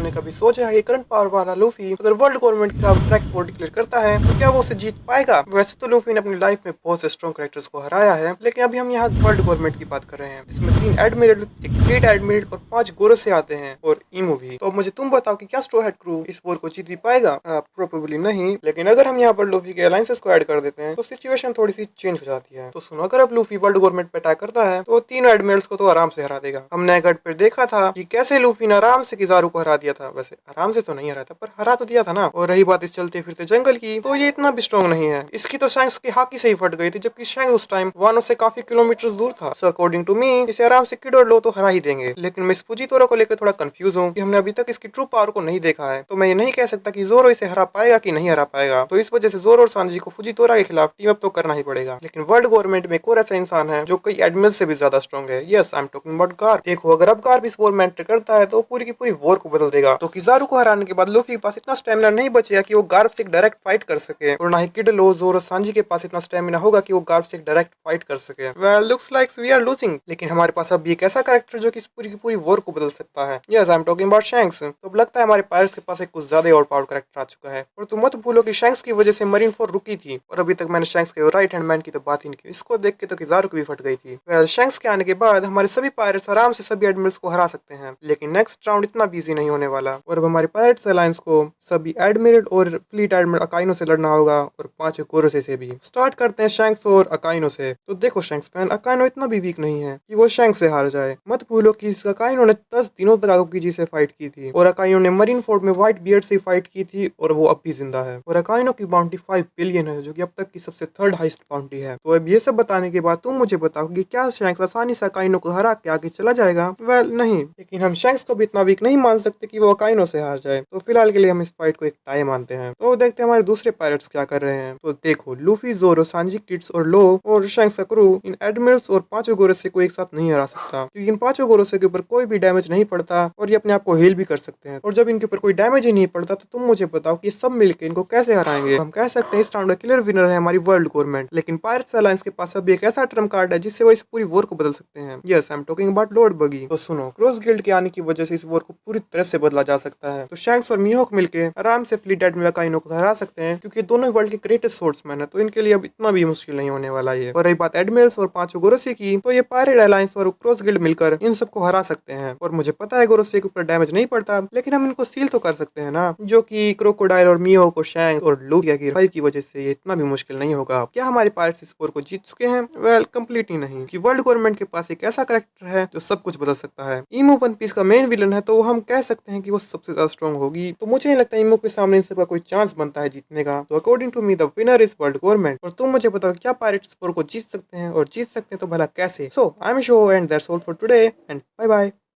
हमने कभी सोचा है कि करंट पावर वाला लूफी अगर वर्ल्ड गवर्नमेंट के खिलाफ ट्रैक वॉर डिक्लेयर करता है तो क्या वो उसे जीत पाएगा? वैसे तो लूफी ने अपनी लाइफ में बहुत से स्ट्रॉन्ग कैरेक्टर्स को हराया है, लेकिन अभी हम यहाँ वर्ल्ड गवर्नमेंट की बात कर रहे हैं जिसमें 3 एडमिरल, एक फ्लीट एडमिरल और 5 गोरोसे आते हैं और ईमो भी। तो अब मुझे तुम बताओ कि क्या स्ट्रो हेड क्रू इस वॉर को जीत भी पाएगा? प्रोबेबली नहीं, लेकिन अगर हम यहाँ पर लूफी के अलायंसेस को ऐड कर देते हैं तो सिचुएशन थोड़ी सी चेंज हो जाती है। तो सुनो, अगर अब लूफी वर्ल्ड गवर्नमेंट पे अटैक करता है तो तीनों एडमिरल्स को तो आराम से हरा देगा। हमने गढ़ पर देखा था कि कैसे लूफी ने आराम से किजारू को हरा दिया था। वैसे आराम से तो नहीं हरा था, पर हरा तो दिया था ना। और रही बात इस चलते फिरते जंगल की, तो ये इतना भी स्ट्रॉन्ग नहीं है। इसकी तो शैंक्स की हाकी से ही फट गई थी, जबकि शैंक्स उस टाइम वानो से काफी किलोमीटर दूर था। सो अकॉर्डिंग टू मी इसे आराम से किड और लो तो हरा ही देंगे। लेकिन मैं इस फुजीतोरा को लेकर थोड़ा कंफ्यूज हूँ कि हमने अभी तक इसकी ट्रू पावर को नहीं देखा है, तो मैं ये नहीं कह सकता कि जोरो इसे हरा पाएगा कि नहीं हरा पाएगा। तो इस वजह से जोरो और सांजी को फुजीतोरा के खिलाफ टीम अप तो करना ही पड़ेगा। लेकिन वर्ल्ड गवर्नमेंट में एक और ऐसा इंसान है जो कई एडमिरल से भी ज्यादा स्ट्रॉन्ग है। Yes, I am talking about Garp. देखो, अगर अब गार्प इस वॉर में एंटर करता है तो पूरी की पूरी वॉर को बदल देगा। तो किजारू को हराने के बाद लूफी के पास इतना स्टेमिना नहीं बचेगा कि वो गार्प से डायरेक्ट फाइट कर सके, और ना ही किड, लो, जोरो, सांजी के पास इतना स्टेमिना होगा कि वो गार्प से डायरेक्ट फाइट कर सके। Well, looks like we are losing. लेकिन हमारे पास अब एक ऐसा कैरेक्टर जो कि इस पूरी की पूरी वॉर को बदल सकता है। Yes, I am talking about shanks. तो अब लगता है हमारे पायरेट्स के पास एक कुछ ज्यादा और पावर कैरेक्टर आ चुका है। और तुम मत भूलो कि शैंक्स की वजह से मरीन फोर रुकी थी, और अभी तक मैंने शैंक्स के राइट हैंड मैन की तो बात ही नहीं की। इसको देख के तो किजारू की भी फट गई थी। वेल, शैंक्स के आने के बाद हमारे सभी पायरेट्स आराम से सभी एडमिरल्स को हरा सकते हैं, लेकिन नेक्स्ट राउंड इतना बिजी नहीं होने वाला। और अब हमारे पायरेट्स अलायंस को सभी एडमिरल और फ्लीट एडमिरल अकाइनो से लड़ना होगा, और 5 गोरोसे से भी। स्टार्ट करते हैं शैंक्स और अकाइनो से। तो देखो शैंक्स फैन, अकाइनो इतना भी वीक नहीं है कि वो शैंक्स से हार जाए। मत भूलो कि इस अकाइनो ने 10 दिनों तक आगोकी से फाइट की थी, और अकाइनो ने मरीन फोर्ट में व्हाइट बियर्ड से फाइट की थी, और वो अब भी जिंदा है। और अकाइनो की बाउंटी 5 बिलियन है, जो कि अब तक की सबसे थर्ड हाईएस्ट बाउंटी है। तो अब ये सब बताने के बाद तुम मुझे बताओ कि क्या शैंक्स आसानी से अकाइनो को हरा के आगे चला जाएगा? वेल, नहीं, लेकिन हम शैंक्स को भी इतना वीक नहीं मान सकते कि वो अकाइनो से हार जाए। तो फिलहाल के लिए हम इस फाइट को एक टाई मानते हैं। तो देखते हैं हमारे दूसरे पायरेट्स क्या कर रहे हैं। तो देखो, लूफी, जोरो, सांजी, किड्स और लो और शैंक्स का क्रू इन एडमिरल्स और 5 गोरोसे को एक साथ नहीं हरा सकता, क्योंकि इन 5 गोरोसे के ऊपर कोई भी डैमेज नहीं पड़ता, और ये अपने आप को हील भी कर सकते हैं। और जब इनके ऊपर कोई डैमेज ही नहीं पड़ता, तो तुम मुझे बताओ कि सब मिलकर इनको कैसे हराएंगे? हम कह सकते हैं इस राउंड का क्लियर विनर है हमारी वर्ल्ड गवर्नमेंट। लेकिन पायरेट्स अलायंस के पास अब एक ऐसा ट्रम्प कार्ड है जिससे वो इस पूरी वॉर को बदल सकते हैं। Yes, I am talking about Lord बगी। तो सुनो, क्रॉस गिल्ड के आने की वजह से इस वॉर को पूरी तरह से बदला जा सकता है। तो शैंक्स और मिहोक मिलकर आराम से फ्लीट एडमिरल अकाइनो को हरा सकते हैं, क्योंकि दोनों वर्ल्ड के ग्रेटेस्ट स्वॉर्ड्समैन है। तो इनके लिए अब इतना भी मुश्किल नहीं होने वाला है। और रही बात एडमिरल्स और 5 गोरोसे की, तो ये पायरेट अलायंस और क्रॉस गिल्ड मिलकर इन सबको हरा सकते हैं। और मुझे पता है गोरोसे के ऊपर डैमेज नहीं पड़ता, लेकिन हम इनको सील तो कर सकते हैं ना, जो कि क्रोकोडाइल और मिहोक और शैंक्स और लूफी की रिवाइव की वजह से ये इतना भी मुश्किल नहीं होगा। क्या हमारे पायरेट्स इस वॉर को जीत चुके हैं? वेल, कंप्लीटली नहीं, कि वर्ल्ड गवर्नमेंट के पास एक ऐसा कैरेक्टर है जो सब कुछ बदल सकता है। ईमो वन पीस का मेन विलन है, तो हम कह सकते हैं कि वो सबसे ज्यादा स्ट्रॉन्ग होगी। तो मुझे नहीं लगता ईमो के सामने इन सबका कोई चांस बनता है जीतने का। तो according to me the winner is world government. और तुम मुझे बताओ क्या पायरेट्स वॉर को जीत सकते हैं, और जीत सकते हैं तो भला कैसे? So I am show and that's all for today, and bye bye.